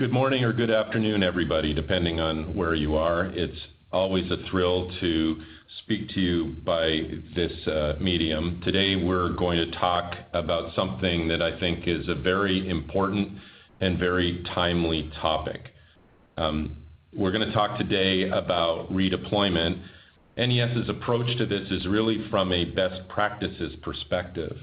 Good morning or good afternoon, everybody, depending on where you are. It's always a thrill to speak to you by this medium. Today we're going to talk about something that I think is a very important and very timely topic. We're going to talk today about redeployment. NES's approach to this is really from a best practices perspective.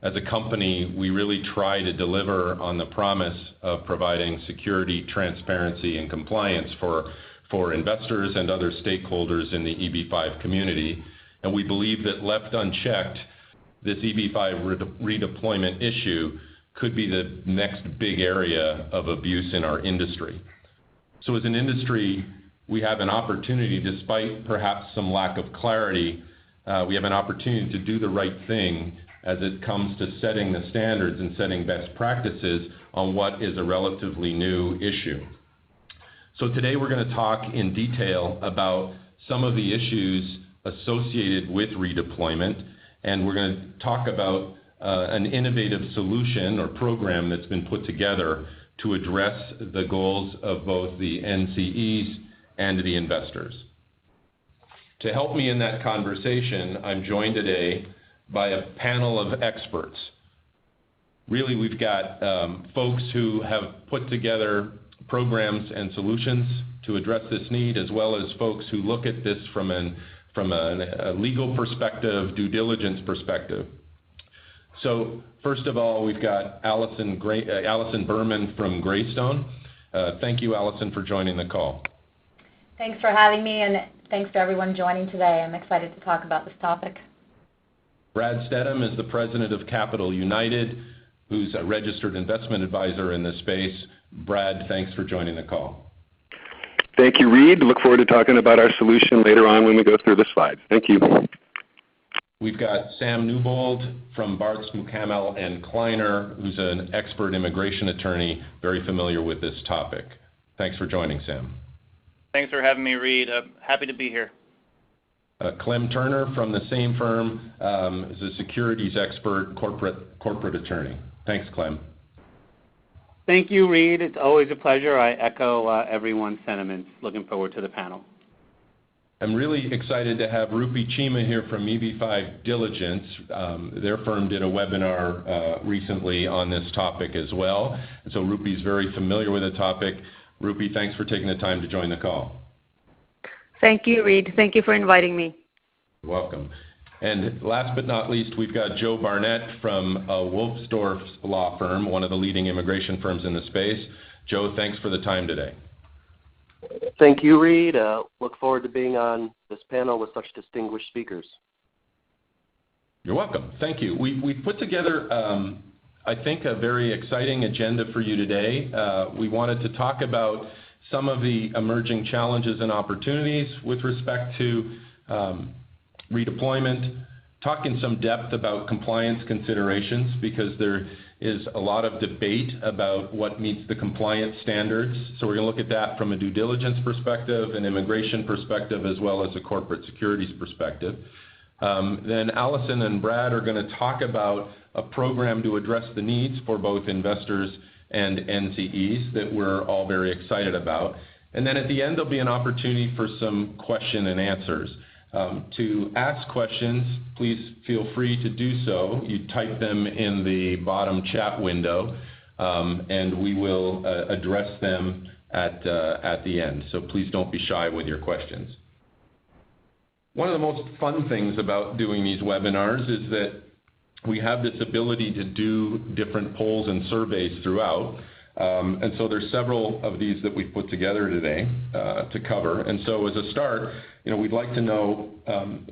As a company, we really try to deliver on the promise of providing security, transparency, and compliance for investors and other stakeholders in the EB-5 community. And we believe that left unchecked, this EB-5 redeployment issue could be the next big area of abuse in our industry. So as an industry, we have an opportunity, despite perhaps some lack of clarity, we have an opportunity to do the right thing as it comes to setting the standards and setting best practices on what is a relatively new issue. So today we're going to talk in detail about some of the issues associated with redeployment, and we're going to talk about an innovative solution or program that's been put together to address the goals of both the NCEs and the investors. To help me in that conversation, I'm joined today by a panel of experts. Really, we've got folks who have put together programs and solutions to address this need, as well as folks who look at this from a legal perspective, due diligence perspective. So first of all, we've got Allison Berman from Greystone. Thank you, Allison, for joining the call. Thanks for having me, and thanks to everyone joining today. I'm excited to talk about this topic. Brad Stedham is the president of Capital United, who's a registered investment advisor in this space. Brad, thanks for joining the call. Thank you, Reed. Look forward to talking about our solution later on when we go through the slides. Thank you. We've got Sam Newbold from Bartz, Mukamal and Kleiner, who's an expert immigration attorney, very familiar with this topic. Thanks for joining, Sam. Thanks for having me, Reed. Happy to be here. Clem Turner from the same firm is a securities expert, corporate attorney. Thanks, Clem. Thank you, Reed. It's always a pleasure. I echo everyone's sentiments. Looking forward to the panel. I'm really excited to have Rupi Chima here from EB-5 Diligence. Their firm did a webinar recently on this topic as well. And so Rupi's very familiar with the topic. Rupi, thanks for taking the time to join the call. Thank you, Reed. Thank you for inviting me. You're welcome. And last but not least, we've got Joe Barnett from Wolfsdorf's law firm, one of the leading immigration firms in the space. Joe, thanks for the time today. Thank you, Reed. Look forward to being on this panel with such distinguished speakers. You're welcome. Thank you. We put together, I think, a very exciting agenda for you today. We wanted to talk about some of the emerging challenges and opportunities with respect to redeployment, talk in some depth about compliance considerations, because there is a lot of debate about what meets the compliance standards. So we're going to look at that from a due diligence perspective, an immigration perspective, as well as a corporate securities perspective. Then Allison and Brad are going to talk about a program to address the needs for both investors and NCEs that we're all very excited about. And then at the end, there'll be an opportunity for some question and answers. To ask questions, please feel free to do so. You type them in the bottom chat window, and we will address them at the end. So please don't be shy with your questions. One of the most fun things about doing these webinars is that we have this ability to do different polls and surveys throughout. And so there's several of these that we've put together today to cover. And so as a start, we'd like to know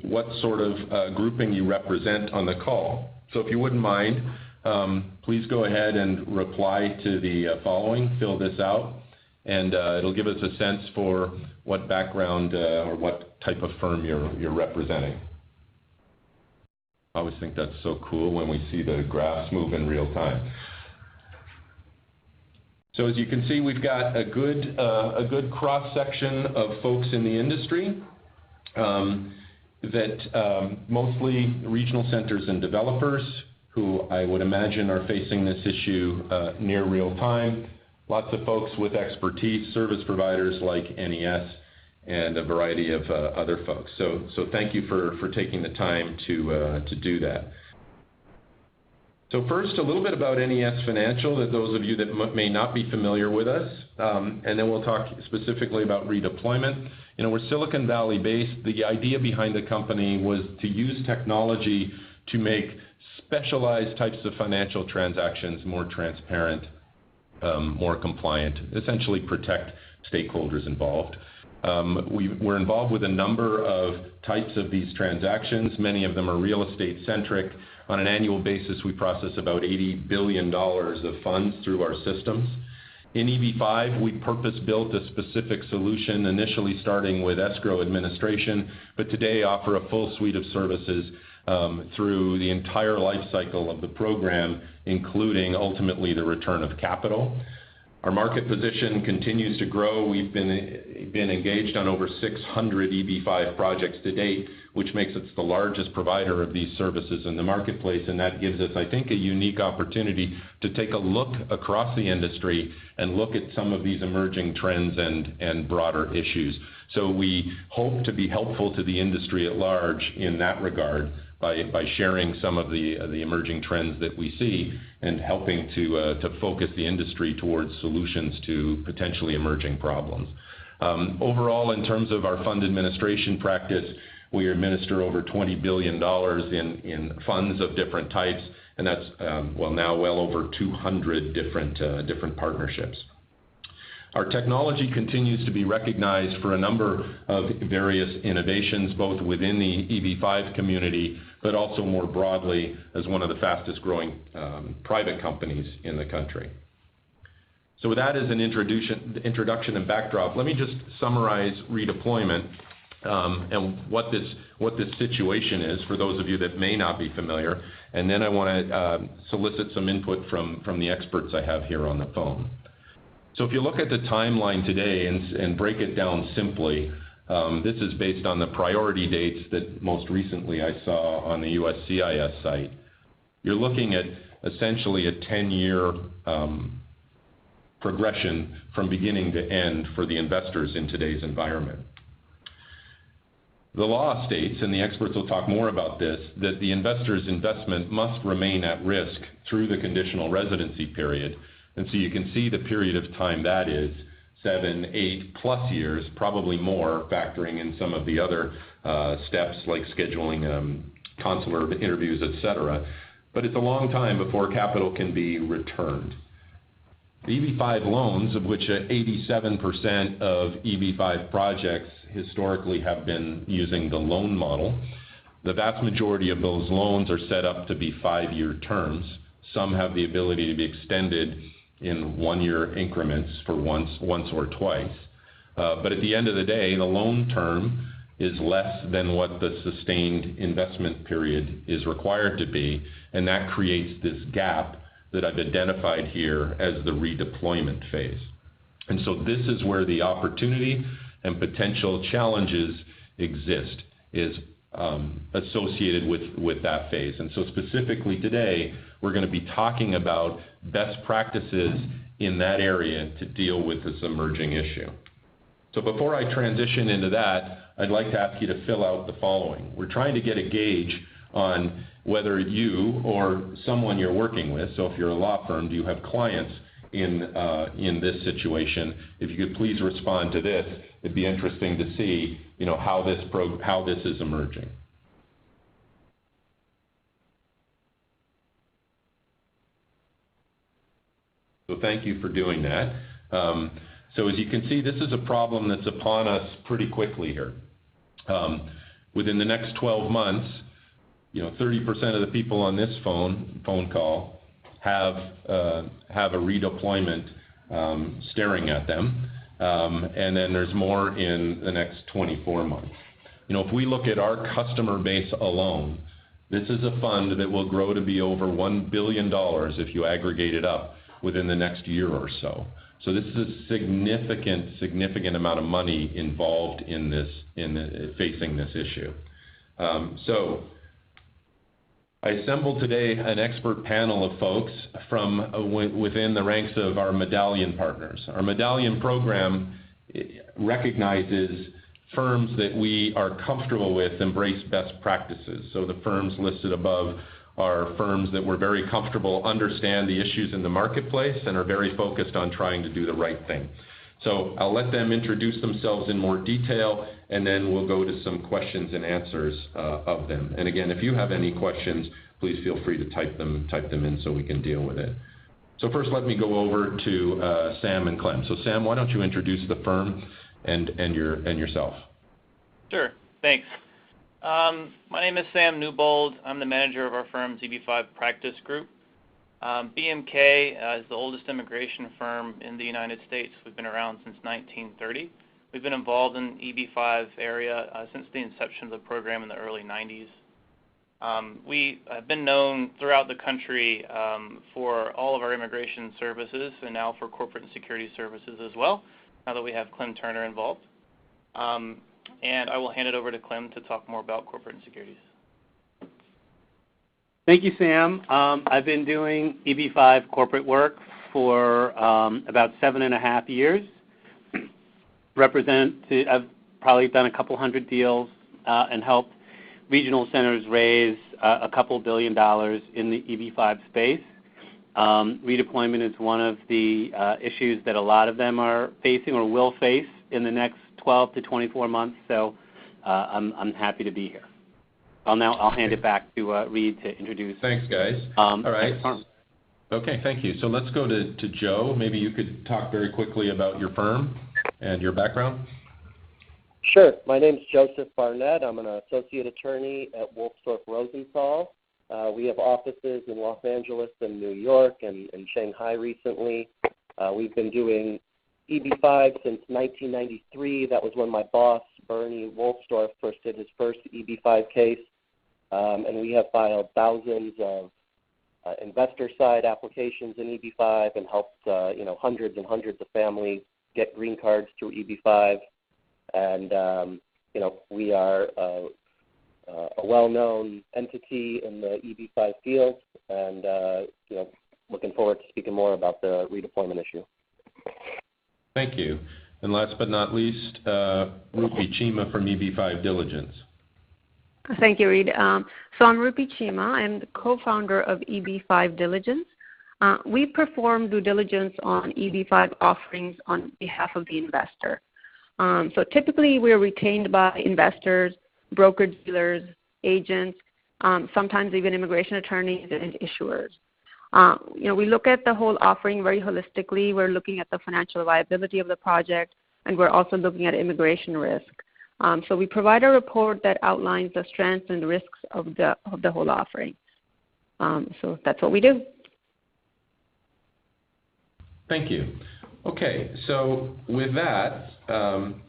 what sort of grouping you represent on the call. So if you wouldn't mind, please go ahead and reply to the following, fill this out, and it'll give us a sense for what background or what type of firm you're representing. I always think that's so cool when we see the graphs move in real time. So as you can see, we've got a good cross-section of folks in the industry that mostly regional centers and developers who I would imagine are facing this issue near real time. lots of folks with expertise, service providers like NES, and a variety of other folks. So thank you for taking the time to do that. So first, a little bit about NES Financial, that those of you that may not be familiar with us, and then we'll talk specifically about redeployment. You know, we're Silicon Valley based. The idea behind the company was to use technology to make specialized types of financial transactions more transparent, more compliant, essentially protect stakeholders involved. We're involved with a number of types of these transactions. Many of them are real estate centric. On an annual basis, we process about $80 billion of funds through our systems. In EB5, we purpose-built a specific solution, initially starting with escrow administration, but today offer a full suite of services through the entire life cycle of the program, including ultimately the return of capital. Our market position continues to grow. We've been engaged on over 600 EB5 projects to date, which makes us the largest provider of these services in the marketplace, and that gives us, I think, a unique opportunity to take a look across the industry and look at some of these emerging trends and broader issues. So we hope to be helpful to the industry at large in that regard by sharing some of the emerging trends that we see and helping to focus the industry towards solutions to potentially emerging problems. Overall, in terms of our fund administration practice, we administer over $20 billion in funds of different types, and that's now well over 200 different partnerships. Our technology continues to be recognized for a number of various innovations, both within the EB5 community, but also more broadly as one of the fastest growing private companies in the country. So with that as an introduction and backdrop, let me just summarize redeployment and what this situation is for those of you that may not be familiar, and then I want to solicit some input from the experts I have here on the phone. So if you look at the timeline today and break it down simply, this is based on the priority dates that most recently I saw on the USCIS site. You're looking at essentially a 10-year progression from beginning to end for the investors in today's environment. The law states, and the experts will talk more about this, that the investor's investment must remain at risk through the conditional residency period. And so you can see the period of time that is, 7, 8+ years, probably more, factoring in some of the other steps like scheduling consular interviews, etc. But it's a long time before capital can be returned. The EB5 loans, of which 87% of EB5 projects historically have been using the loan model, the vast majority of those loans are set up to be 5-year terms. Some have the ability to be extended in 1-year increments for once or twice. But at the end of the day, the loan term is less than what the sustained investment period is required to be, and that creates this gap that I've identified here as the redeployment phase. And so this is where the opportunity and potential challenges exist, is associated with that phase. And so specifically today, we're going to be talking about best practices in that area to deal with this emerging issue. So before I transition into that, I'd like to ask you to fill out the following. We're trying to get a gauge on whether you or someone you're working with, so if you're a law firm, do you have clients in this situation? If you could please respond to this, it'd be interesting to see, how this is emerging. So thank you for doing that. So as you can see, this is a problem that's upon us pretty quickly here. Within the next 12 months, 30% of the people on this phone call have a redeployment staring at them, and then there's more in the next 24 months. If we look at our customer base alone, this is a fund that will grow to be over $1 billion if you aggregate it up within the next year or so. So this is a significant amount of money involved in facing this issue. So I assembled today an expert panel of folks from within the ranks of our medallion partners. Our medallion program recognizes firms that we are comfortable with embrace best practices. So the firms listed above are firms that we're very comfortable understand the issues in the marketplace and are very focused on trying to do the right thing. So I'll let them introduce themselves in more detail, and then we'll go to some questions and answers of them. And again, if you have any questions, please feel free to type them in so we can deal with it. So first, let me go over to Sam and Clem. So Sam, why don't you introduce the firm and yourself? Sure. Thanks. My name is Sam Newbold. I'm the manager of our firm's EB5 practice group. BMK is the oldest immigration firm in the United States. We've been around since 1930. We've been involved in EB5 area since the inception of the program in the early 90s. We have been known throughout the country for all of our immigration services and now for corporate and security services as well, now that we have Clem Turner involved. And I will hand it over to Clem to talk more about corporate and securities. Thank you, Sam. I've been doing EB5 corporate work for about 7.5 years. I've probably done a couple hundred deals and helped regional centers raise a couple $2 billion in the EB5 space. Redeployment is one of the issues that a lot of them are facing or will face in the next 12 to 24 months, so I'm happy to be here. I'll hand it back to Reed to introduce. Thanks, guys. All right. Okay, thank you. So let's go to Joe. Maybe you could talk very quickly about your firm and your background. Sure. My name is Joseph Barnett. I'm an associate attorney at Wolfstorff Rosenthal. We have offices in Los Angeles and New York and Shanghai recently. We've been doing EB5 since 1993. That was when my boss, Bernie Wolfstorff, first did his first EB5 case. And we have filed thousands of investor-side applications in EB5 and helped hundreds and hundreds of families get green cards through EB5. And we are a well-known entity in the EB5 field, and looking forward to speaking more about the redeployment issue. Thank you. And last but not least, Rupi Chima from EB5 Diligence. Thank you, Reed. So I'm Rupi Chima. I'm the co-founder of EB5 Diligence. We perform due diligence on EB5 offerings on behalf of the investor. So typically we're retained by investors, broker-dealers, agents, sometimes even immigration attorneys and issuers. We look at the whole offering very holistically. We're looking at the financial viability of the project, and we're also looking at immigration risk. So we provide a report that outlines the strengths and risks of the whole offering. So that's what we do. Thank you. Okay, so with that,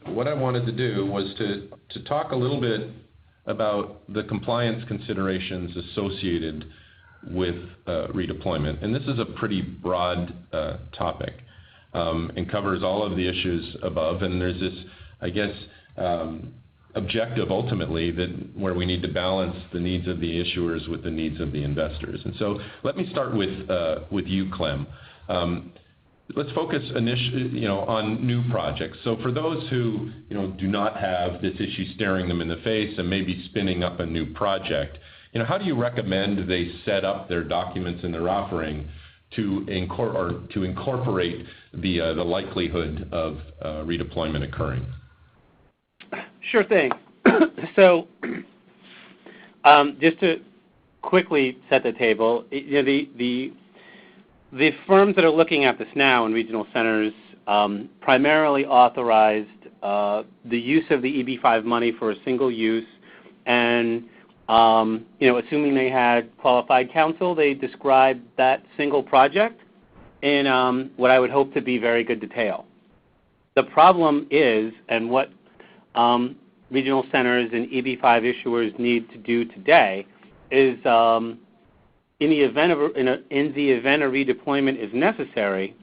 what I wanted to do was to talk a little bit about the compliance considerations associated with redeployment. And this is a pretty broad topic and covers all of the issues above. And there's this, I guess, objective ultimately that where we need to balance the needs of the issuers with the needs of the investors. And so let me start with you, Clem. Let's focus on new projects. So for those who do not have this issue staring them in the face and maybe spinning up a new project, how do you recommend they set up their documents and their offering to incorporate the likelihood of redeployment occurring? Sure thing. So just to quickly set the table, the firms that are looking at this now in regional centers primarily authorized the use of the EB5 money for a single use, and assuming they had qualified counsel, they described that single project in what I would hope to be very good detail. The problem is, and what regional centers and EB5 issuers need to do today is in the event a redeployment is necessary,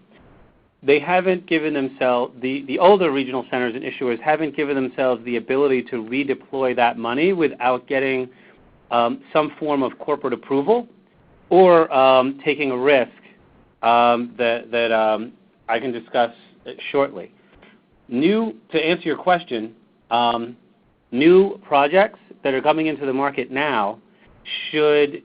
they haven't given themselves, the older regional centers and issuers haven't given themselves the ability to redeploy that money without getting some form of corporate approval or taking a risk that I can discuss shortly. To answer your question, new projects that are coming into the market now should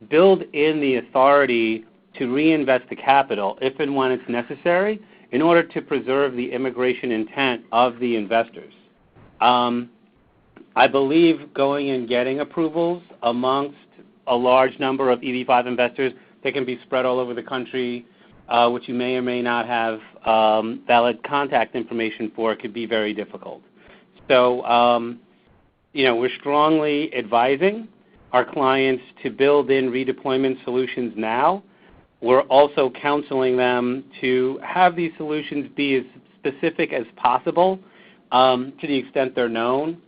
build in the authority to reinvest the capital if and when it's necessary in order to preserve the immigration intent of the investors. I believe going and getting approvals amongst a large number of EB-5 investors that can be spread all over the country, which you may or may not have valid contact information for, could be very difficult. So, we're strongly advising our clients to build in redeployment solutions now. We're also counseling them to have these solutions be as specific as possible to the extent they're known.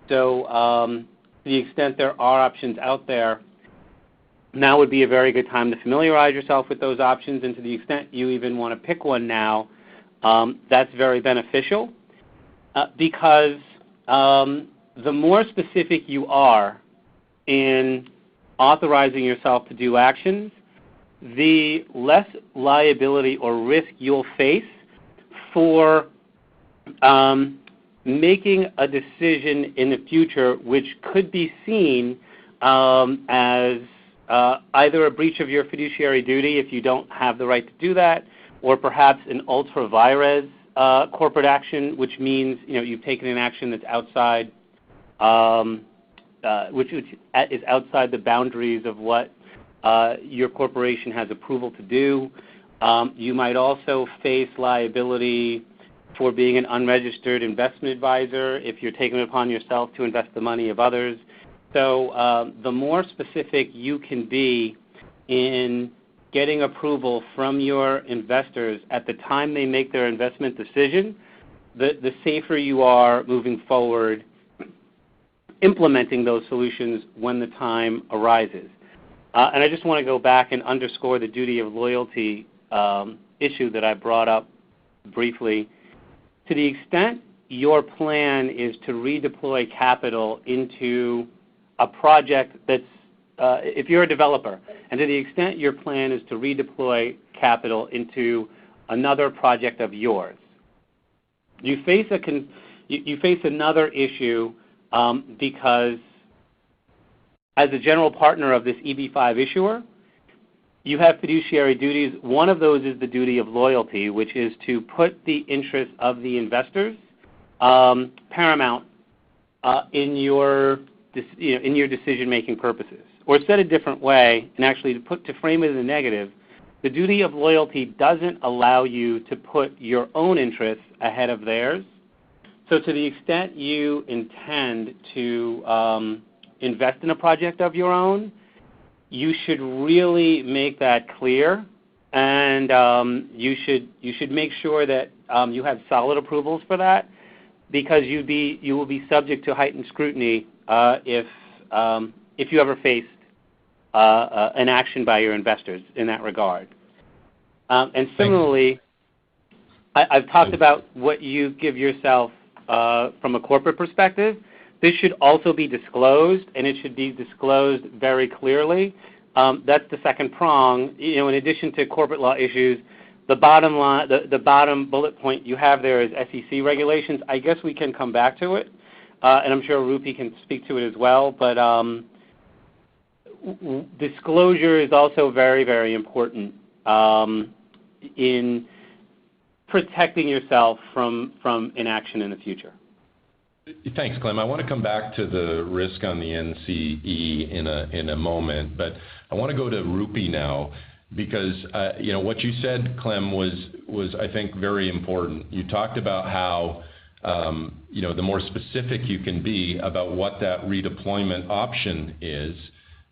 So to the extent there are options out there, now would be a very good time to familiarize yourself with those options, and to the extent you even want to pick one now, that's very beneficial because the more specific you are in authorizing yourself to do actions, the less liability or risk you'll face for making a decision in the future which could be seen as either a breach of your fiduciary duty if you don't have the right to do that, or perhaps an ultra vires corporate action, which means you've taken an action that's outside, which is outside the boundaries of what your corporation has approval to do. You might also face liability for being an unregistered investment advisor if you're taking it upon yourself to invest the money of others. So the more specific you can be in getting approval from your investors at the time they make their investment decision, the safer you are moving forward implementing those solutions when the time arises. And I just want to go back and underscore the duty of loyalty issue that I brought up briefly. To the extent your plan is to redeploy capital into a project that's, if you're a developer, and to the extent your plan is to redeploy capital into another project of yours, you face another issue because as a general partner of this EB-5 issuer, you have fiduciary duties. One of those is the duty of loyalty, which is to put the interests of the investors paramount in your decision-making purposes. Or said a different way, and actually to frame it in the negative, the duty of loyalty doesn't allow you to put your own interests ahead of theirs. So to the extent you intend to invest in a project of your own, you should really make that clear, and you should make sure that you have solid approvals for that, because you will be subject to heightened scrutiny if you ever faced an action by your investors in that regard. And similarly, I've talked about what you give yourself from a corporate perspective. This should also be disclosed, and it should be disclosed very clearly. That's the second prong. In addition to corporate law issues, the bottom line, the bottom bullet point you have there is SEC regulations. I guess we can come back to it, and I'm sure Rupi can speak to it as well. But disclosure is also very, very important in protecting yourself from inaction in the future. Thanks, Clem. I want to come back to the risk on the NCE in a moment, but I want to go to Rupi now because what you said, Clem, was I think very important. You talked about how the more specific you can be about what that redeployment option is,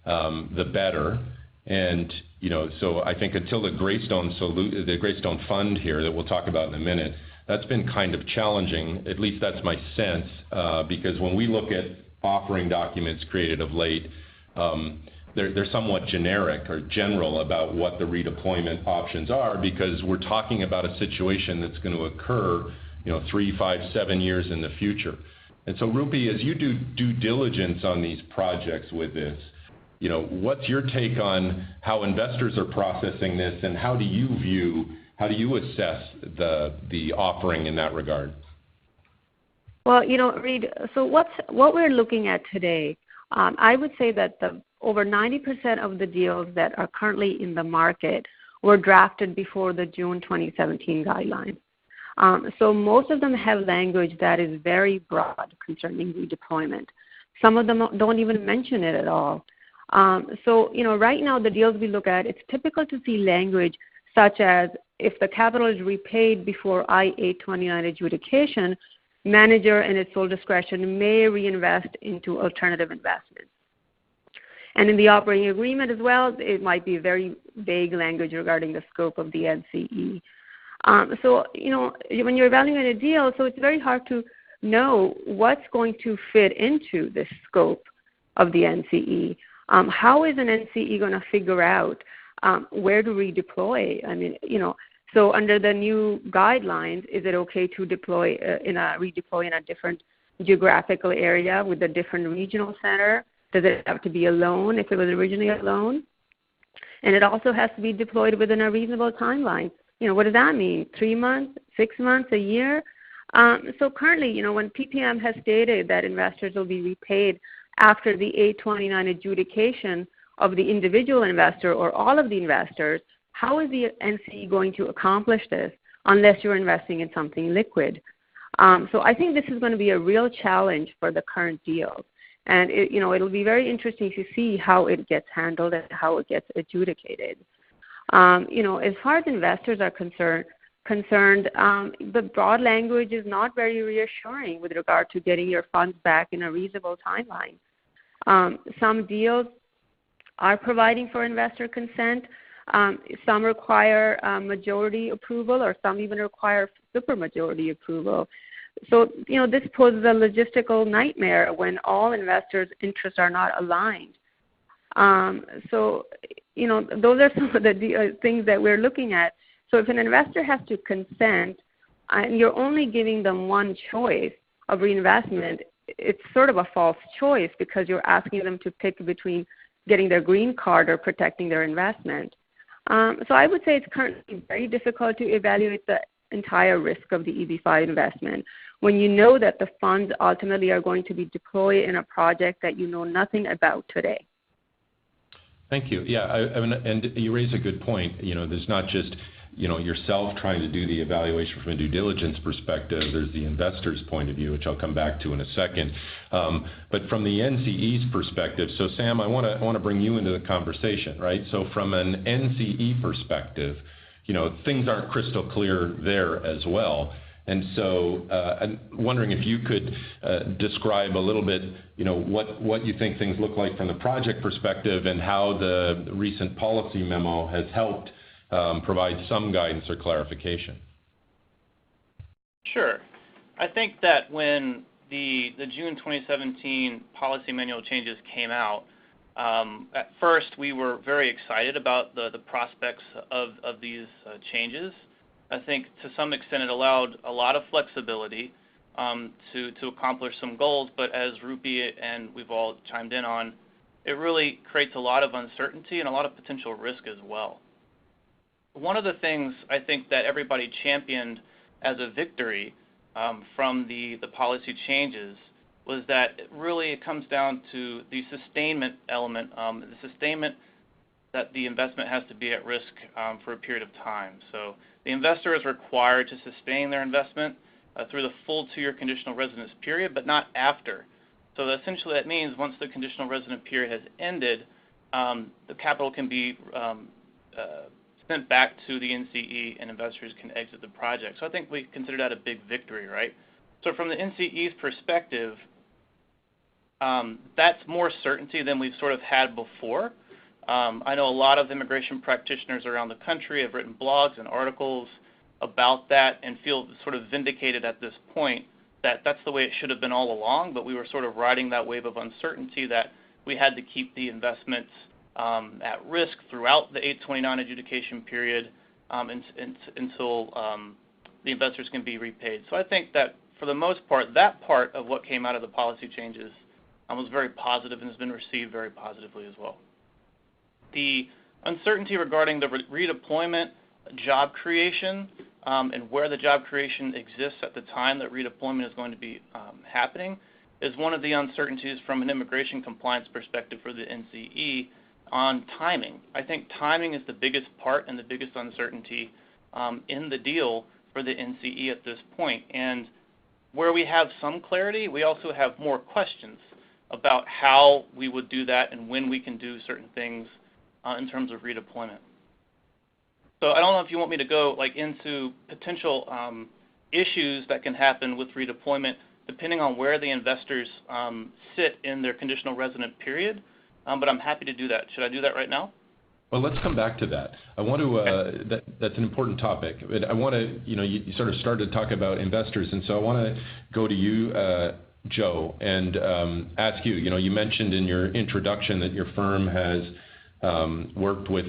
the better. And so I think until the Greystone Fund here that we'll talk about in a minute, that's been kind of challenging. At least that's my sense, because when we look at offering documents created of late, they're somewhat generic or general about what the redeployment options are, because we're talking about a situation that's going to occur 3, 5, 7 years in the future. And so, Rupi, as you do due diligence on these projects with this, what's your take on how investors are processing this, and how do you assess the offering in that regard? Well, Reed, so what we're looking at today, I would say that over 90% of the deals that are currently in the market were drafted before the June 2017 guidelines. So most of them have language that is very broad concerning redeployment. Some of them don't even mention it at all. So right now the deals we look at, it's typical to see language such as if the capital is repaid before I-829 adjudication, manager in its sole discretion may reinvest into alternative investments. And in the operating agreement as well, it might be very vague language regarding the scope of the NCE. So, when you're evaluating a deal, so it's very hard to know what's going to fit into this scope of the NCE. How is an NCE going to figure out where to redeploy? I mean, so under the new guidelines, is it okay to redeploy in a different geographical area with a different regional center? Does it have to be a loan if it was originally a loan? And it also has to be deployed within a reasonable timeline. What does that mean? 3 months, 6 months, a year? So currently, when PPM has stated that investors will be repaid after the 829 adjudication of the individual investor or all of the investors, how is the NCE going to accomplish this unless you're investing in something liquid? So I think this is going to be a real challenge for the current deals. And it'll be very interesting to see how it gets handled and how it gets adjudicated. As far as investors are concerned, the broad language is not very reassuring with regard to getting your funds back in a reasonable timeline. Some deals are providing for investor consent. Some require majority approval, or some even require supermajority approval. So, this poses a logistical nightmare when all investors' interests are not aligned. So, those are some of the things that we're looking at. So if an investor has to consent and you're only giving them one choice of reinvestment, it's sort of a false choice because you're asking them to pick between getting their green card or protecting their investment. So I would say it's currently very difficult to evaluate the entire risk of the EB-5 investment when you know that the funds ultimately are going to be deployed in a project that you know nothing about today. Thank you. Yeah, and you raise a good point. There's not just yourself trying to do the evaluation from a due diligence perspective. There's the investor's point of view, which I'll come back to in a second. But from the NCE's perspective, so Sam, I want to bring you into the conversation, right? So from an NCE perspective, things aren't crystal clear there as well. And so I'm wondering if you could describe a little bit, what you think things look like from the project perspective and how the recent policy memo has helped provide some guidance or clarification. Sure. I think that when the June 2017 policy manual changes came out, at first we were very excited about the prospects of these changes. I think to some extent it allowed a lot of flexibility to accomplish some goals, but as Rupi and we've all chimed in on, it really creates a lot of uncertainty and a lot of potential risk as well. One of the things I think that everybody championed as a victory from the policy changes was that it comes down to the sustainment element, the sustainment that the investment has to be at risk for a period of time. So the investor is required to sustain their investment through the full 2-year conditional residence period, but not after. So essentially that means once the conditional resident period has ended, the capital can be sent back to the NCE and investors can exit the project. So I think we consider that a big victory, right? So from the NCE's perspective, that's more certainty than we've sort of had before. I know a lot of immigration practitioners around the country have written blogs and articles about that and feel sort of vindicated at this point that that's the way it should have been all along, but we were sort of riding that wave of uncertainty that we had to keep the investments at risk throughout the 829 adjudication period until the investors can be repaid. So I think that for the most part, that part of what came out of the policy changes was very positive and has been received very positively as well. The uncertainty regarding the redeployment, job creation, and where the job creation exists at the time that redeployment is going to be happening is one of the uncertainties from an immigration compliance perspective for the NCE on timing. I think timing is the biggest part and the biggest uncertainty in the deal for the NCE at this point. And where we have some clarity, we also have more questions about how we would do that and when we can do certain things in terms of redeployment. So I don't know if you want me to go into potential issues that can happen with redeployment depending on where the investors sit in their conditional resident period, but I'm happy to do that. Should I do that right now? Well, let's come back to that. I want to. That's an important topic. But I want to. You sort of started to talk about investors, and so I want to go to you, Joe, and ask you. You mentioned in your introduction that your firm has worked with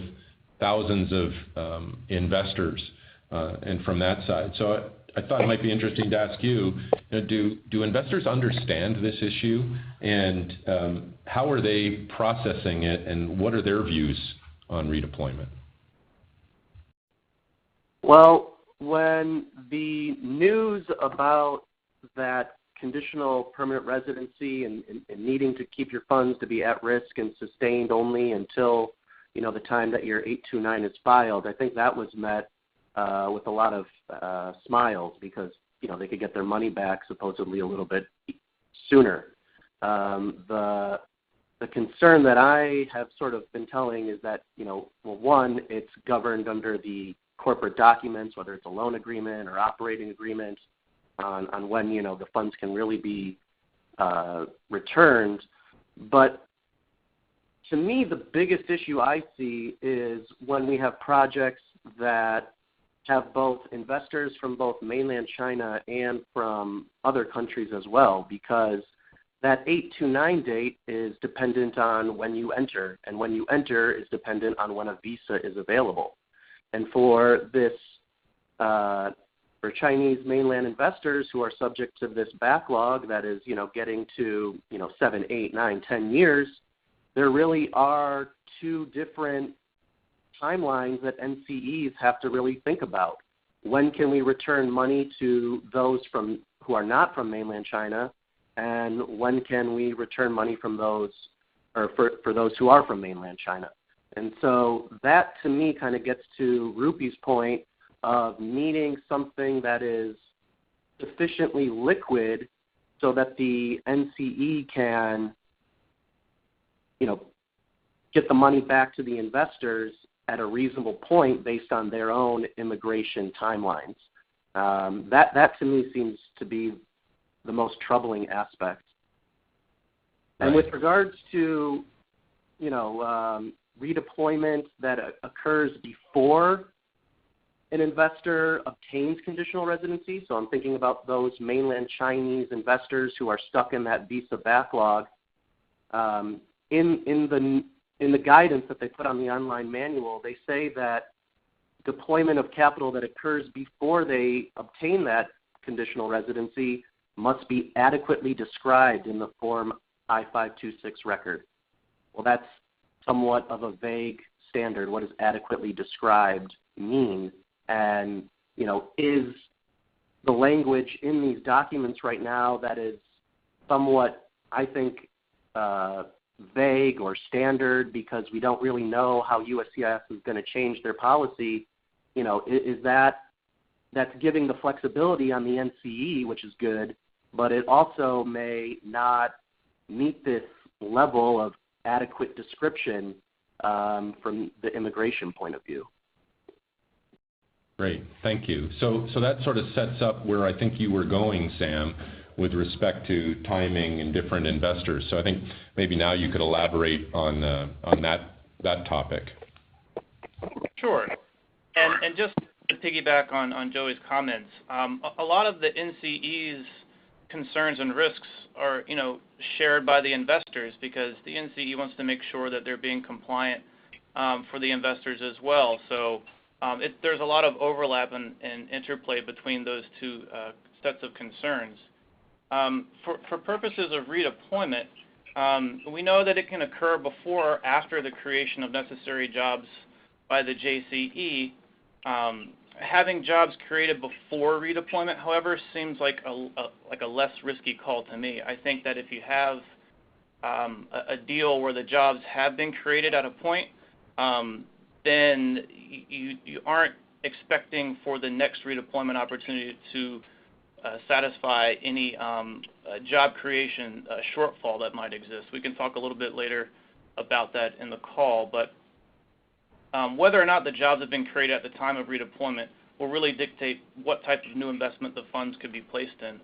thousands of investors, and from that side. So I thought it might be interesting to ask you. Do investors understand this issue, and how are they processing it, and what are their views on redeployment? Well, when the news about that conditional permanent residency and needing to keep your funds to be at risk and sustained only until the time that your 829 is filed, I think that was met with a lot of smiles because they could get their money back supposedly a little bit sooner. The concern that I have sort of been telling is that, one, it's governed under the corporate documents, whether it's a loan agreement or operating agreement, on when, the funds can really be returned. But to me, the biggest issue I see is when we have projects that have both investors from both mainland China and from other countries as well, because that 829 date is dependent on when you enter, and when you enter is dependent on when a visa is available. And for this, for Chinese mainland investors who are subject to this backlog that is, getting to, 7, 8, 9, 10 years, there really are two different timelines that NCEs have to really think about. When can we return money to those who are not from mainland China? And when can we return money from those, or for those who are from mainland China? And so that, to me, kind of gets to Rupi's point of needing something that is sufficiently liquid so that the NCE can, get the money back to the investors at a reasonable point based on their own immigration timelines. That to me seems to be the most troubling aspect. Right. And with regards to, redeployment that occurs before an investor obtains conditional residency, so I'm thinking about those mainland Chinese investors who are stuck in that visa backlog, in the guidance that they put on the online manual, they say that deployment of capital that occurs before they obtain that conditional residency must be adequately described in the Form I-526 record. Well, that's somewhat of a vague standard. What does adequately described mean? And, is the language in these documents right now that is somewhat, I think, vague or standard because we don't really know how USCIS is going to change their policy, is that's giving the flexibility on the NCE, which is good, but it also may not meet this level of adequate description from the immigration point of view. Great, thank you. So that sort of sets up where I think you were going, Sam, with respect to timing and different investors. So I think maybe now you could elaborate on that topic. Sure. And just to piggyback on Joey's comments, a lot of the NCE's concerns and risks are, shared by the investors because the NCE wants to make sure that they're being compliant for the investors as well. So there's a lot of overlap and interplay between those two sets of concerns. For purposes of redeployment, we know that it can occur before or after the creation of necessary jobs by the JCE. Having jobs created before redeployment, however, seems like a less risky call to me. I think that if you have a deal where the jobs have been created at a point, then you aren't expecting for the next redeployment opportunity to satisfy any job creation shortfall that might exist. We can talk a little bit later about that in the call, but whether or not the jobs have been created at the time of redeployment will really dictate what type of new investment the funds could be placed in,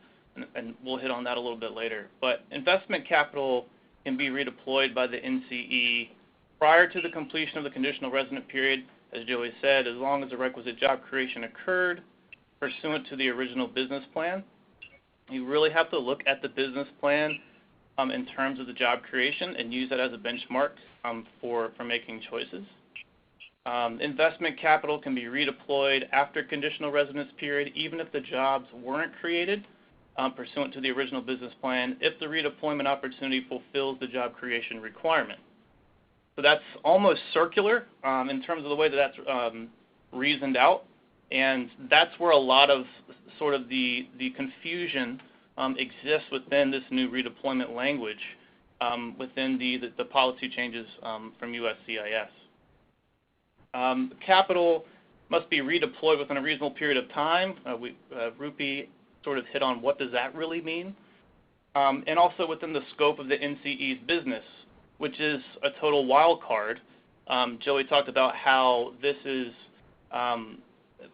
and we'll hit on that a little bit later. But investment capital can be redeployed by the NCE prior to the completion of the conditional resident period, as Joey said, as long as the requisite job creation occurred pursuant to the original business plan. You really have to look at the business plan in terms of the job creation and use that as a benchmark for making choices. Investment capital can be redeployed after conditional residence period, even if the jobs weren't created pursuant to the original business plan, if the redeployment opportunity fulfills the job creation requirement. So that's almost circular in terms of the way that that's reasoned out, and that's where a lot of sort of the confusion exists within this new redeployment language within the policy changes from USCIS. Capital must be redeployed within a reasonable period of time. Rupi sort of hit on what does that really mean. And also within the scope of the NCE's business, which is a total wild card. Joey talked about how this is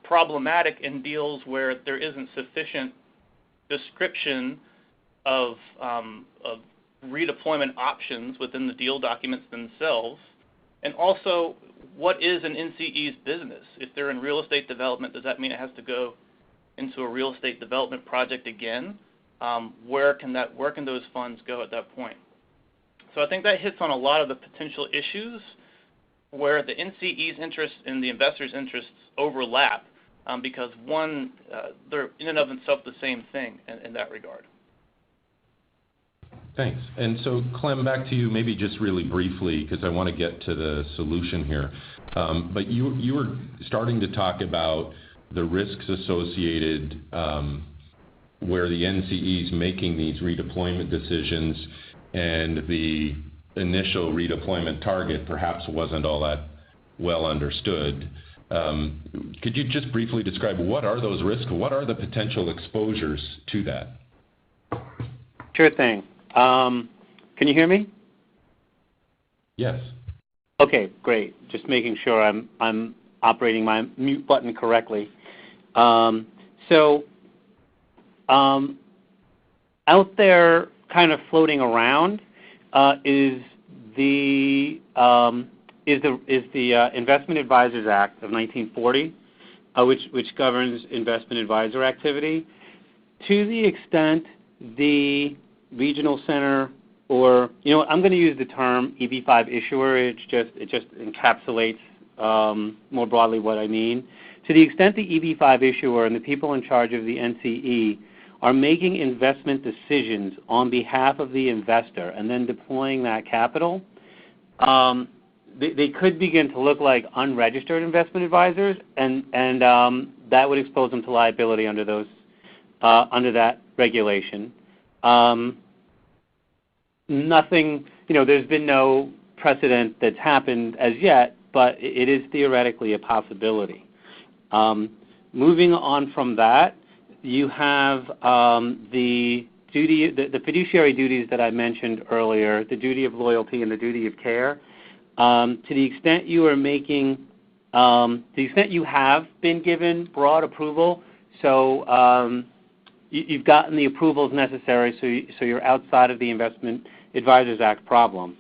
problematic in deals where there isn't sufficient description of redeployment options within the deal documents themselves. And also, what is an NCE's business? If they're in real estate development, does that mean it has to go into a real estate development project again? Where can those funds go at that point? So I think that hits on a lot of the potential issues where the NCE's interests and the investor's interests overlap because one, they're in and of themselves the same thing in that regard. Thanks. And so, Clem, back to you, maybe just really briefly, because I want to get to the solution here. But you were starting to talk about the risks associated where the NCE is making these redeployment decisions and the initial redeployment target perhaps wasn't all that well understood. Could you just briefly describe what are those risks? What are the potential exposures to that? Sure thing. Can you hear me? Yes. Okay, great. Just making sure I'm operating my mute button correctly. Out there, kind of floating around, is the Investment Advisors Act of 1940, which governs investment advisor activity. To the extent the regional center, or I'm going to use the term EB5 issuer. It just encapsulates more broadly what I mean. To the extent the EB5 issuer and the people in charge of the NCE are making investment decisions on behalf of the investor and then deploying that capital, they could begin to look like unregistered investment advisors, and that would expose them to liability under that regulation. Nothing, there's been no precedent that's happened as yet, but it is theoretically a possibility. Moving on from that, you have the fiduciary duties that I mentioned earlier, the duty of loyalty and the duty of care. To the extent you are making, to the extent you have been given broad approval, so you've gotten the approvals necessary, so you're outside of the Investment Advisors Act problem.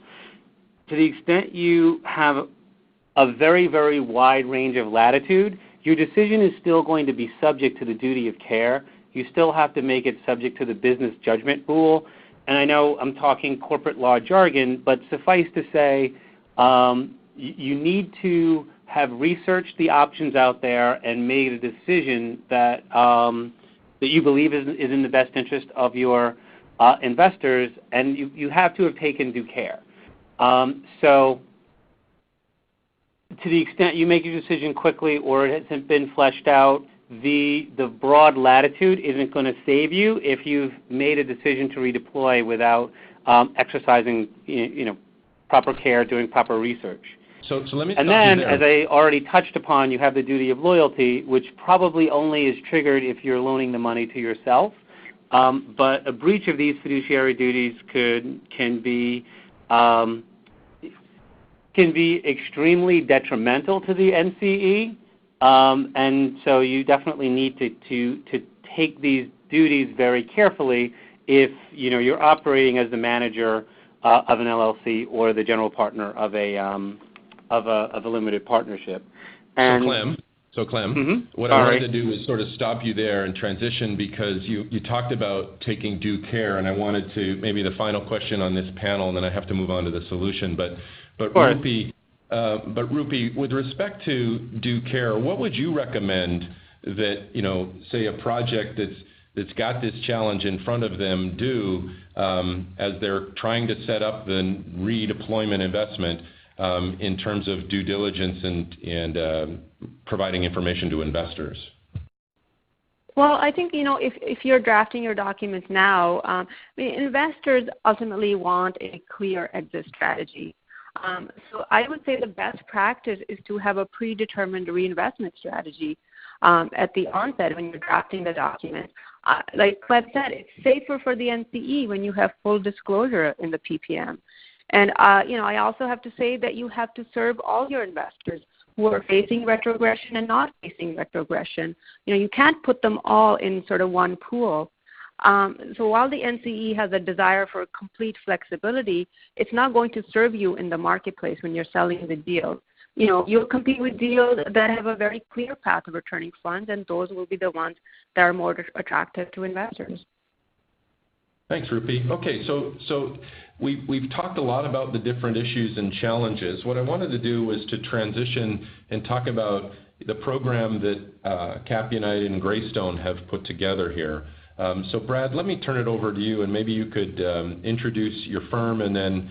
To the extent you have a very, very wide range of latitude, your decision is still going to be subject to the duty of care. You still have to make it subject to the business judgment rule. And I know I'm talking corporate law jargon, but suffice to say, you need to have researched the options out there and made a decision that that you believe is in the best interest of your investors, and you have to have taken due care. So to the extent you make your decision quickly or it hasn't been fleshed out, the broad latitude isn't going to save you if you've made a decision to redeploy without exercising proper care, doing proper research. So let me stop and then, you there. as I already touched upon, you have the duty of loyalty, which probably only is triggered if you're loaning the money to yourself. But a breach of these fiduciary duties can be extremely detrimental to the NCE, and so you definitely need to take these duties very carefully if you're operating as the manager of an LLC or the general partner of a limited partnership. And So Clem, mm-hmm. what I wanted to do is sort of stop you there and transition, because you talked about taking due care, and I wanted to, maybe the final question on this panel, and then I have to move on to the solution. But Rupi, with respect to due care, what would you recommend that, say a project that's got this challenge in front of them do as they're trying to set up the redeployment investment in terms of due diligence and providing information to investors? Well, I think, if you're drafting your documents now, investors ultimately want a clear exit strategy. So I would say the best practice is to have a predetermined reinvestment strategy at the onset when you're drafting the document. Like Clem said, it's safer for the NCE when you have full disclosure in the PPM. And, I also have to say that you have to serve all your investors who are facing retrogression and not facing retrogression. You can't put them all in sort of one pool. So while the NCE has a desire for complete flexibility, it's not going to serve you in the marketplace when you're selling the deal. You'll compete with deals that have a very clear path of returning funds, and those will be the ones that are more attractive to investors. Thanks, Rupi. Okay, so we've talked a lot about the different issues and challenges. What I wanted to do was to transition and talk about the program that Cap United and Greystone have put together here. So Brad, let me turn it over to you, and maybe you could introduce your firm and then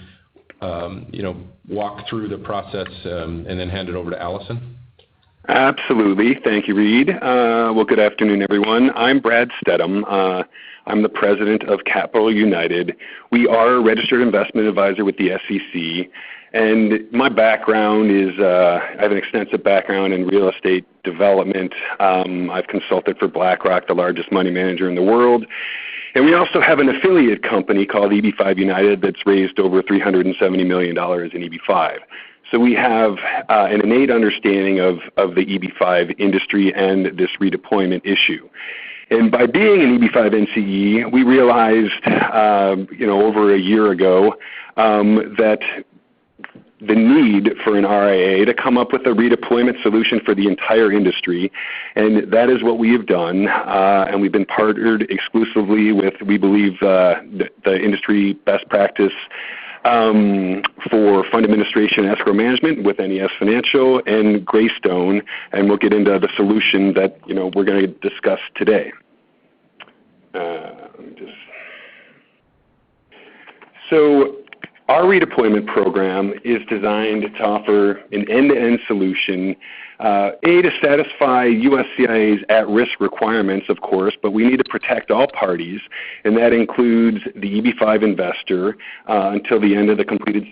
walk through the process and then hand it over to Allison. Absolutely. Thank you, Reed. Well, good afternoon, everyone. I'm Brad Stedham. I'm the president of Capital United. We are a registered investment advisor with the SEC, and my background is I have an extensive background in real estate development. I've consulted for BlackRock, the largest money manager in the world. And we also have an affiliate company called EB5 United that's raised over $370 million in EB5. So we have an innate understanding of the EB5 industry and this redeployment issue. And by being an EB5 NCE, we realized, over a year ago that the need for an RIA to come up with a redeployment solution for the entire industry, and that is what we have done. And we've been partnered exclusively with, we believe, the industry best practice for fund administration and escrow management with NES Financial and Greystone, and we'll get into the solution that we're going to discuss today. So our redeployment program is designed to offer an end-to-end solution, to satisfy USCIA's at-risk requirements, of course, but we need to protect all parties, and that includes the EB5 investor until the end of the completed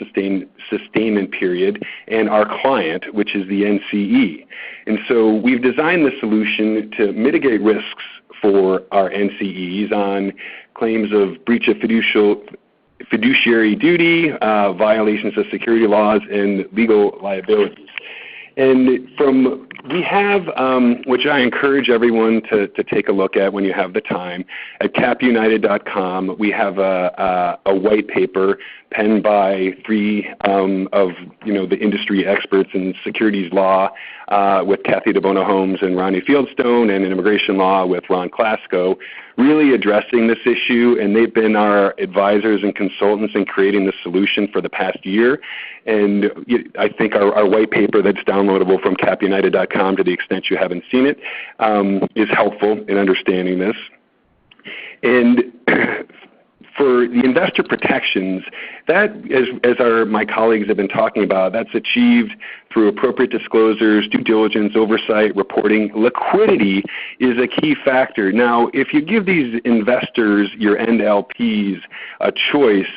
sustainment period, and our client, which is the NCE. And so we've designed the solution to mitigate risks for our NCEs on claims of breach of fiduciary duty, violations of security laws, and legal liabilities. And we have, which I encourage everyone to take a look at when you have the time, at capunited.com, we have a white paper penned by three of the industry experts in securities law with Kathy DeBono Holmes and Ronnie Fieldstone, and in immigration law with Ron Klasko, really addressing this issue, and they've been our advisors and consultants in creating this solution for the past year. And I think our white paper that's downloadable from capunited.com, to the extent you haven't seen it, is helpful in understanding this. And for the investor protections, that, as my colleagues have been talking about, that's achieved through appropriate disclosures, due diligence, oversight, reporting. Liquidity is a key factor. Now, if you give these investors, your end LPs, a choice,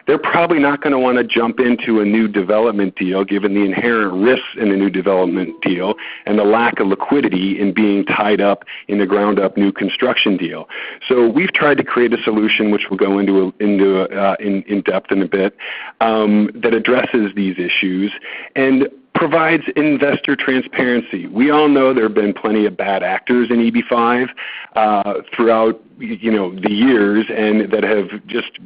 they're probably not going to want to jump into a new development deal given the inherent risks in a new development deal and the lack of liquidity in being tied up in a ground-up new construction deal. So we've tried to create a solution which we'll go into in depth in a bit that addresses these issues and provides investor transparency. We all know there have been plenty of bad actors in EB5 throughout the years, and that have just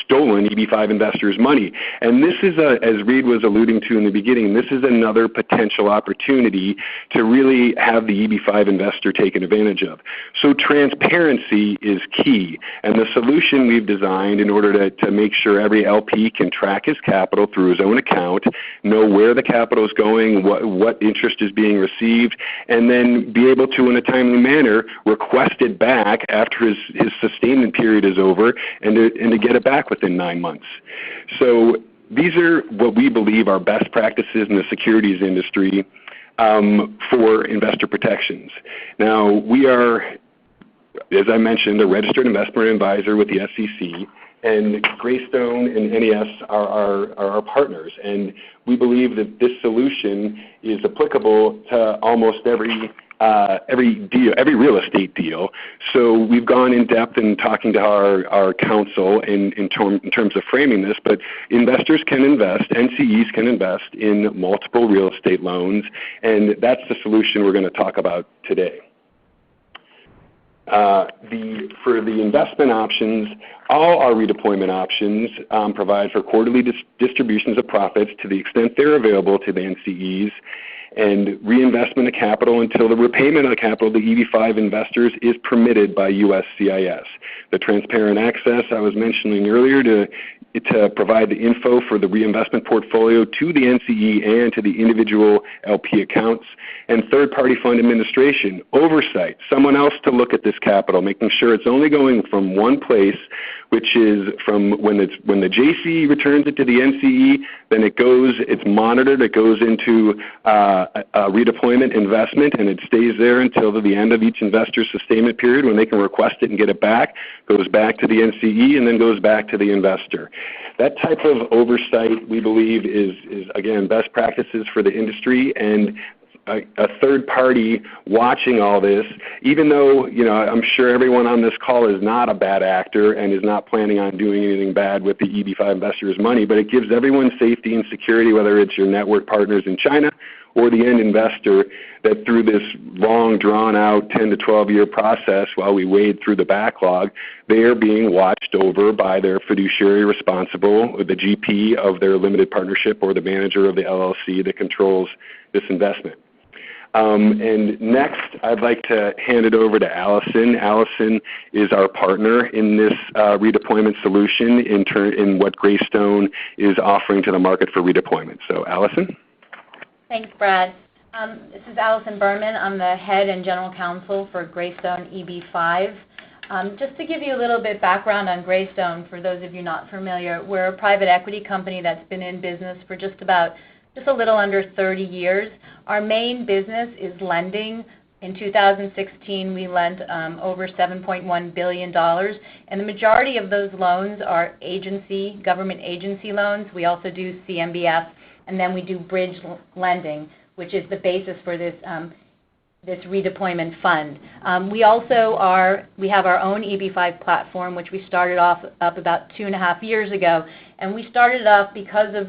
stolen EB5 investors' money. And this is, as Reed was alluding to in the beginning, this is another potential opportunity to really have the EB5 investor taken advantage of. So transparency is key, and the solution we've designed in order to make sure every LP can track his capital through his own account, know where the capital is going, what interest is being received, and then be able to, in a timely manner, request it back after his sustainment period is over, and to get it back within 9 months. So these are what we believe are best practices in the securities industry for investor protections. Now, we are, as I mentioned, a registered investment advisor with the SEC, and Greystone and NES are our partners. And we believe that this solution is applicable to almost every deal, every real estate deal. So we've gone in depth in talking to our counsel in terms of framing this, but investors can invest, NCEs can invest in multiple real estate loans, and that's the solution we're going to talk about today. For the investment options, all our redeployment options provide for quarterly distributions of profits to the extent they're available to the NCEs, and reinvestment of capital until the repayment of the capital to EB5 investors is permitted by USCIS. The transparent access I was mentioning earlier to provide the info for the reinvestment portfolio to the NCE and to the individual LP accounts, and third-party fund administration, oversight, someone else to look at this capital, making sure it's only going from one place, which is from when the JC returns it to the NCE, then it's monitored, it goes into a redeployment investment, and it stays there until the end of each investor's sustainment period when they can request it and get it back, goes back to the NCE, and then goes back to the investor. That type of oversight, we believe, is again, best practices for the industry, and a third party watching all this, even though I'm sure everyone on this call is not a bad actor and is not planning on doing anything bad with the EB5 investors' money, but it gives everyone safety and security, whether it's your network partners in China or the end investor, that through this long, drawn-out 10 to 12-year process while we wade through the backlog, they are being watched over by their fiduciary responsible, or the GP of their limited partnership, or the manager of the LLC that controls this investment. And next, I'd like to hand it over to Allison. Allison is our partner in this redeployment solution in what Greystone is offering to the market for redeployment. So, Allison? Thanks, Brad. This is Allison Berman. I'm the head and general counsel for Greystone EB5. Just to give you a little bit background on Greystone, for those of you not familiar, we're a private equity company that's been in business for just a little under 30 years. Our main business is lending. In 2016, we lent over $7.1 billion, and the majority of those loans are government agency loans. We also do CMBS, and then we do bridge lending, which is the basis for this redeployment fund. We have our own EB5 platform, which we started up about 2.5 years ago, and we started up because of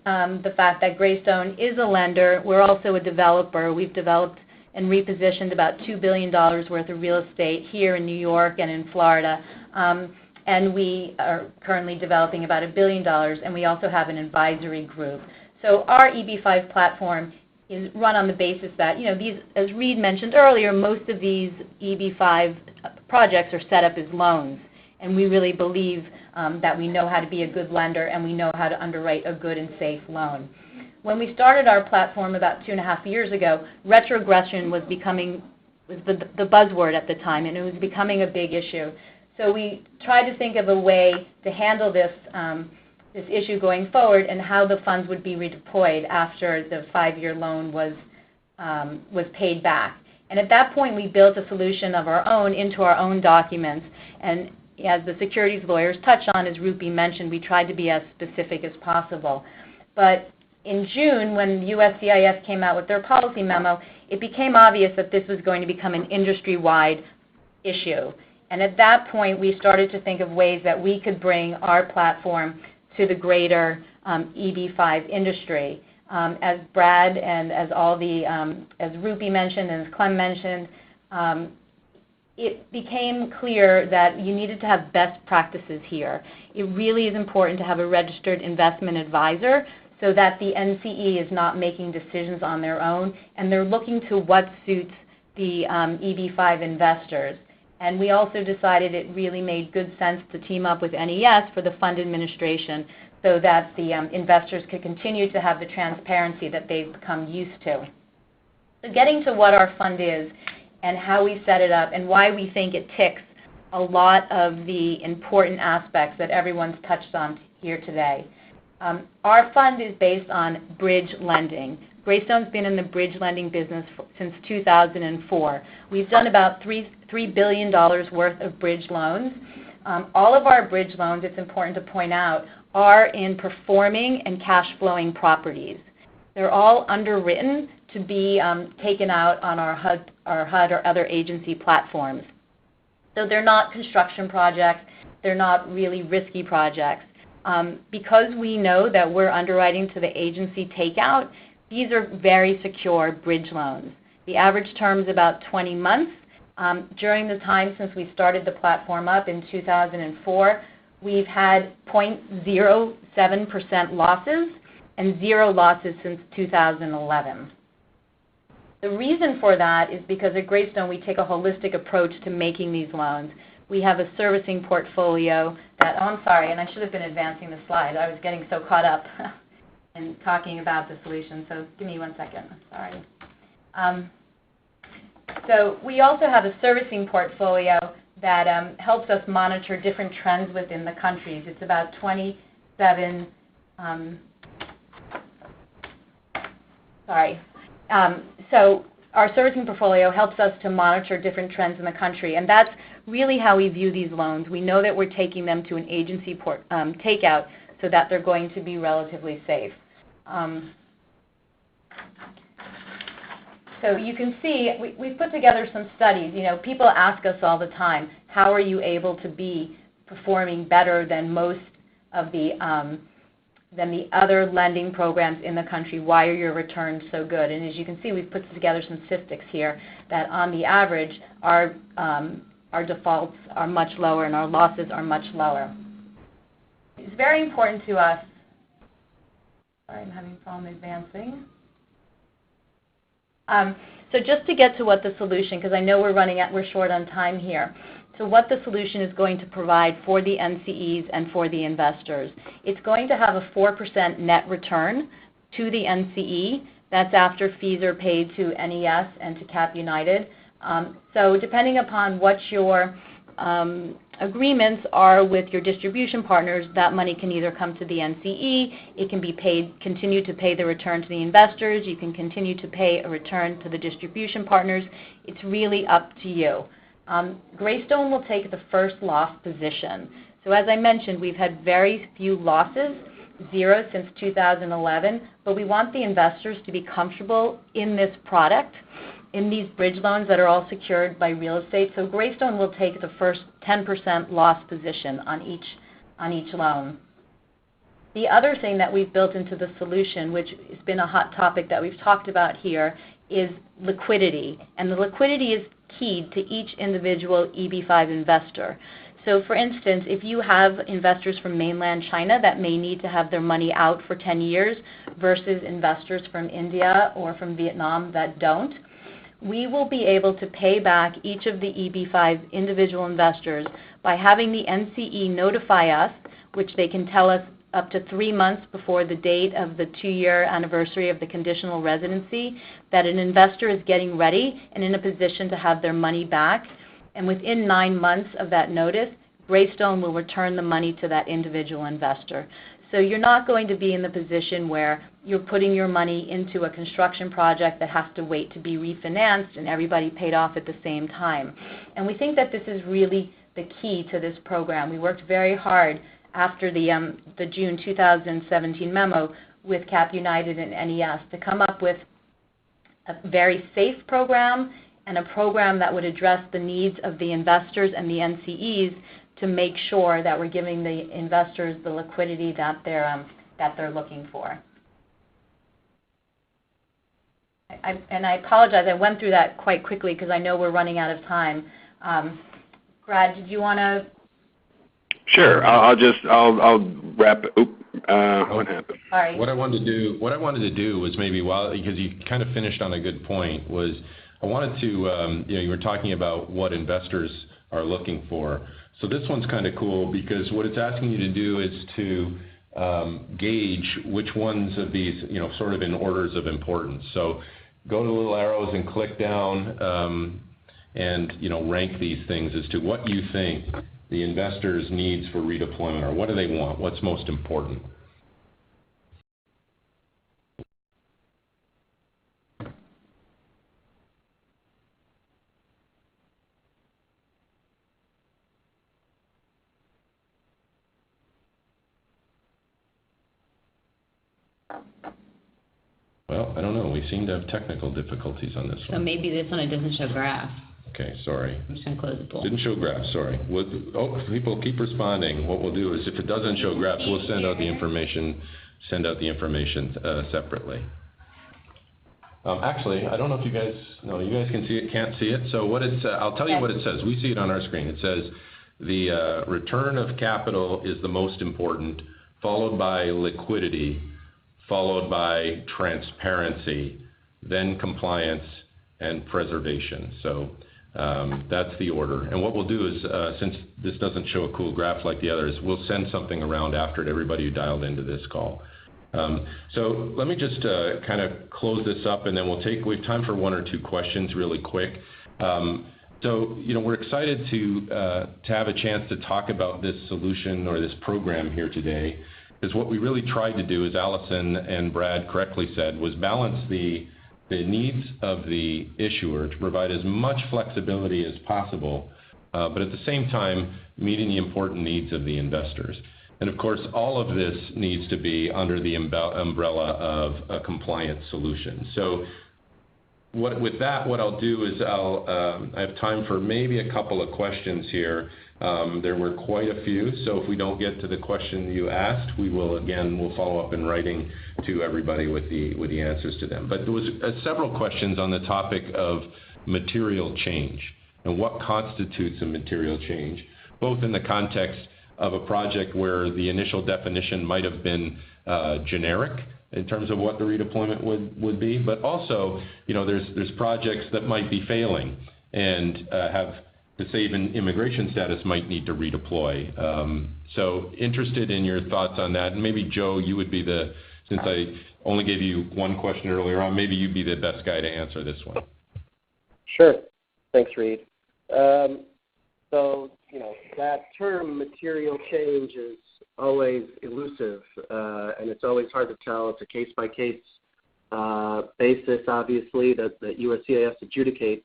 the fact that Greystone is a lender. We're also a developer. We've developed and repositioned about $2 billion worth of real estate here in New York and in Florida. And we are currently developing about $1 billion, and we also have an advisory group. So our EB5 platform is run on the basis that, these, as Reed mentioned earlier, most of these EB5 projects are set up as loans. And we really believe that we know how to be a good lender, and we know how to underwrite a good and safe loan. When we started our platform about 2.5 years ago, retrogression was the buzzword at the time, and it was becoming a big issue. So we tried to think of a way to handle this issue going forward and how the funds would be redeployed after the 5-year loan was paid back. And at that point, we built a solution of our own into our own documents. And as the securities lawyers touched on, as Rupi mentioned, we tried to be as specific as possible. But in June, when USCIS came out with their policy memo, it became obvious that this was going to become an industry-wide issue. And at that point, we started to think of ways that we could bring our platform to the greater EB5 industry. As Brad and as as Rupi mentioned and as Clem mentioned, it became clear that you needed to have best practices here. It really is important to have a registered investment advisor so that the NCE is not making decisions on their own, and they're looking to what suits the EB5 investors. And we also decided it really made good sense to team up with NES for the fund administration so that the investors could continue to have the transparency that they've become used to. So getting to what our fund is and how we set it up and why we think it ticks a lot of the important aspects that everyone's touched on here today. Our fund is based on bridge lending. Greystone's been in the bridge lending business since 2004. We've done about $3 billion worth of bridge loans. All of our bridge loans, it's important to point out, are in performing and cash flowing properties. They're all underwritten to be taken out on our HUD or other agency platforms. So they're not construction projects. They're not really risky projects. Because we know that we're underwriting to the agency takeout, these are very secure bridge loans. The average term is about 20 months. During the time since we started the platform up in 2004, we've had 0.07% losses and 0 losses since 2011. The reason for that is because at Greystone we take a holistic approach to making these loans. We have a servicing portfolio that, oh, I'm sorry, and I should have been advancing the slide. I was getting so caught up in talking about the solution, so give me 1 second. Sorry. So we also have a servicing portfolio that helps us monitor different trends within the countries. It's about 27, so our servicing portfolio helps us to monitor different trends in the country, and that's really how we view these loans. We know that we're taking them to an agency takeout so that they're going to be relatively safe. So you can see we've put together some studies. You know, people ask us all the time, how are you able to be performing better than most of the other lending programs in the country? Why are your returns so good? And as you can see, we've put together some statistics here that on the average, our defaults are much lower and our losses are much lower. It's very important to us. Sorry, I'm having a problem advancing. So just to get to what the solution, because I know we're short on time here. So what the solution is going to provide for the NCEs and for the investors. It's going to have a 4% net return to the NCE. That's after fees are paid to NES and to Cap United. So depending upon what your agreements are with your distribution partners, that money can either come to the NCE, it can be paid, continue to pay the return to the investors, you can continue to pay a return to the distribution partners. It's really up to you. Greystone will take the first loss position. So as I mentioned, we've had very few losses, 0 since 2011, but we want the investors to be comfortable in this product, in these bridge loans that are all secured by real estate. So Greystone will take the first 10% loss position on each loan. The other thing that we've built into the solution, which has been a hot topic that we've talked about here, is liquidity. And the liquidity is key to each individual EB5 investor. So for instance, if you have investors from mainland China that may need to have their money out for 10 years versus investors from India or from Vietnam that don't, we will be able to pay back each of the EB5 individual investors by having the NCE notify us, which they can tell us up to 3 months before the date of the 2-year anniversary of the conditional residency, that an investor is getting ready and in a position to have their money back. And within 9 months of that notice, Greystone will return the money to that individual investor. So you're not going to be in the position where you're putting your money into a construction project that has to wait to be refinanced and everybody paid off at the same time. And we think that this is really the key to this program. We worked very hard after the June 2017 memo with Cap United and NES to come up with a very safe program and a program that would address the needs of the investors and the NCEs to make sure that we're giving the investors the liquidity that they're looking for. I apologize, I went through that quite quickly because I know we're running out of time. Brad, did you want to? Sure. I'll wrap. What happened? Sorry. What I wanted to do was maybe because you kind of finished on a good point, was I wanted to you were talking about what investors are looking for. So this one's kind of cool because what it's asking you to do is to gauge which ones of these, sort of in orders of importance. So go to the little arrows and click down and, rank these things as to what you think the investors' needs for redeployment are. What do they want? What's most important? Well, I don't know. We seem to have technical difficulties on this one. So maybe this one, it doesn't show graph. Okay, sorry. I'm just going to close the poll. Didn't show graphs, sorry. People keep responding. What we'll do is if it doesn't show graphs, we'll send out the information separately. Actually, I don't know if you guys can see it, can't see it. So I'll tell you what it says. We see it on our screen. It says the return of capital is the most important, followed by liquidity, followed by transparency, then compliance and preservation. So that's the order. And what we'll do is, since this doesn't show a cool graph like the others, we'll send something around after to everybody who dialed into this call. So let me just kind of close this up, and then we have time for one or two questions really quick. So we're excited to have a chance to talk about this solution or this program here today, because what we really tried to do, as Allison and Brad correctly said, was balance the needs of the issuer to provide as much flexibility as possible, but at the same time meeting the important needs of the investors. And of course, all of this needs to be under the umbrella of a compliant solution. So with that, what I'll do is I have time for maybe a couple of questions here. There were quite a few, so if we don't get to the question you asked, we'll follow up in writing to everybody with the answers to them. But there was several questions on the topic of material change and what constitutes a material change, both in the context of a project where the initial definition might have been generic in terms of what the redeployment would be, but also, there's projects that might be failing and have, to save in immigration status, might need to redeploy. So interested in your thoughts on that. And maybe, Joe, you would be since I only gave you one question earlier on, maybe you'd be the best guy to answer this one. Sure. Thanks, Reed. So, that term material change is always elusive, and it's always hard to tell. It's a case-by-case basis, obviously, that USCIS adjudicates.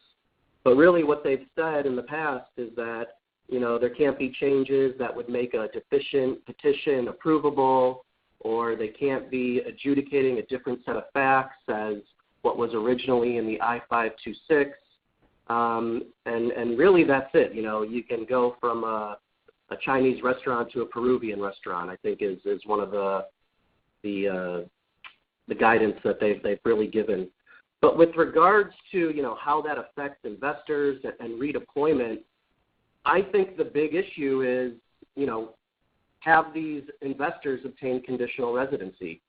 But really what they've said in the past is that, there can't be changes that would make a deficient petition approvable, or they can't be adjudicating a different set of facts as what was originally in the I-526. And really that's it. You can go from a Chinese restaurant to a Peruvian restaurant, I think is one of the guidance that they've really given. But with regards to, how that affects investors and redeployment, I think the big issue is, have these investors obtained conditional residency?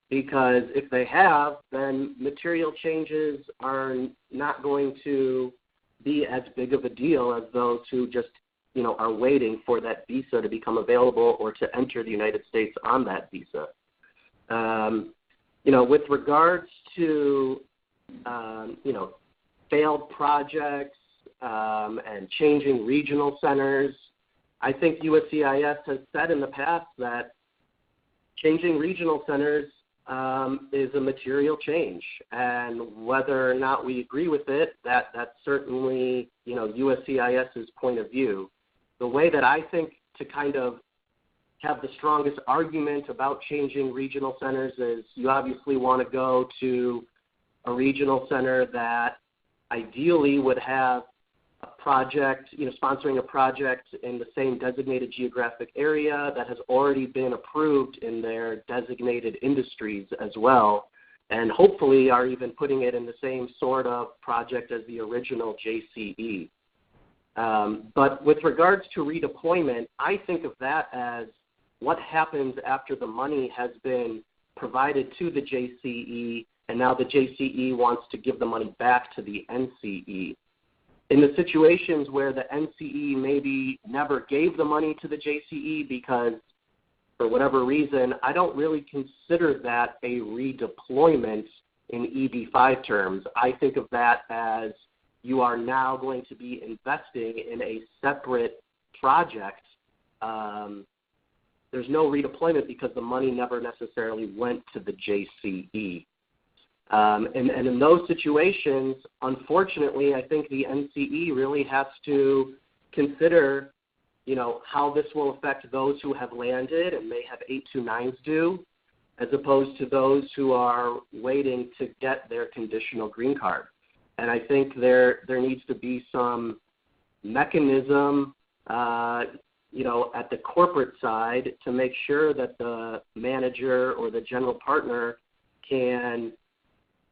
Because if they have, then material changes are not going to be as big of a deal as those who just, are waiting for that visa to become available or to enter the United States on that visa. With regards to, failed projects and changing regional centers, I think USCIS has said in the past that changing regional centers is a material change, and whether or not we agree with it, that's certainly, USCIS's point of view. The way that I think to kind of have the strongest argument about changing regional centers is you obviously want to go to a regional center that ideally would have a project, sponsoring a project in the same designated geographic area that has already been approved in their designated industries as well, and hopefully are even putting it in the same sort of project as the original JCE. But with regards to redeployment, I think of that as what happens after the money has been provided to the JCE, and now the JCE wants to give the money back to the NCE. In the situations where the NCE maybe never gave the money to the JCE because, for whatever reason, I don't really consider that a redeployment in EB-5 terms. I think of that as you are now going to be investing in a separate project. There's no redeployment because the money never necessarily went to the JCE. And in those situations, unfortunately, I think the NCE really has to consider, how this will affect those who have landed and may have 829s due, as opposed to those who are waiting to get their conditional green card. And I think there needs to be some mechanism, at the corporate side to make sure that the manager or the general partner can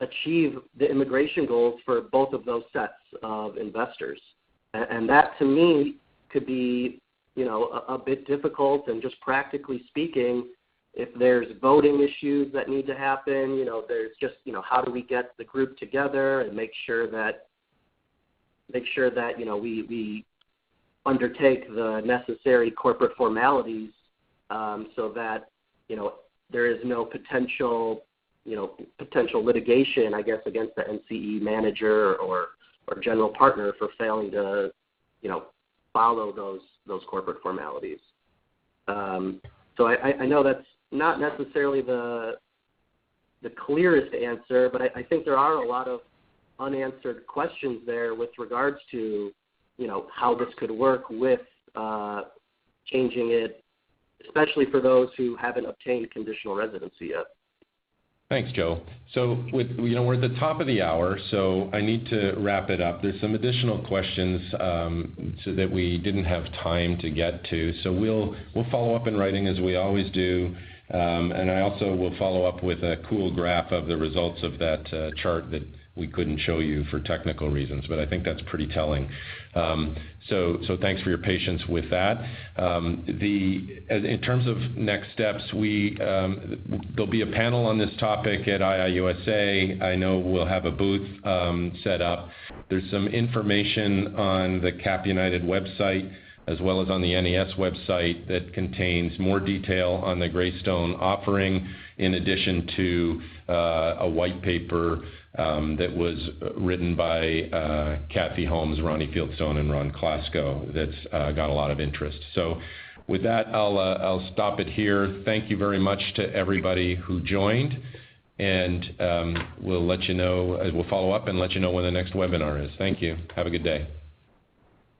achieve the immigration goals for both of those sets of investors. And that, to me, could be, a bit difficult, and just practically speaking, if there's voting issues that need to happen, there's just, how do we get the group together and make sure that, we undertake the necessary corporate formalities so that, there is no potential litigation, I guess, against the NCE manager or general partner for failing to, follow those corporate formalities. So I know that's not necessarily the clearest answer, but I think there are a lot of unanswered questions there with regards to, how this could work with changing it, especially for those who haven't obtained conditional residency yet. Thanks, Joe. So we're at the top of the hour, so I need to wrap it up. There's some additional questions so that we didn't have time to get to. So we'll follow up in writing as we always do, and I also will follow up with a cool graph of the results of that chart that we couldn't show you for technical reasons, but I think that's pretty telling. So thanks for your patience with that. In terms of next steps, there'll be a panel on this topic at IIUSA. I know we'll have a booth set up. There's some information on the CAP United website as well as on the NES website that contains more detail on the Greystone offering, in addition to a white paper that was written by Kathy Holmes, Ronnie Fieldstone, and Ron Klasko that's got a lot of interest. So with that, I'll stop it here. Thank you very much to everybody who joined, and we'll let you know, we'll follow up and let you know when the next webinar is. Thank you. Have a good day.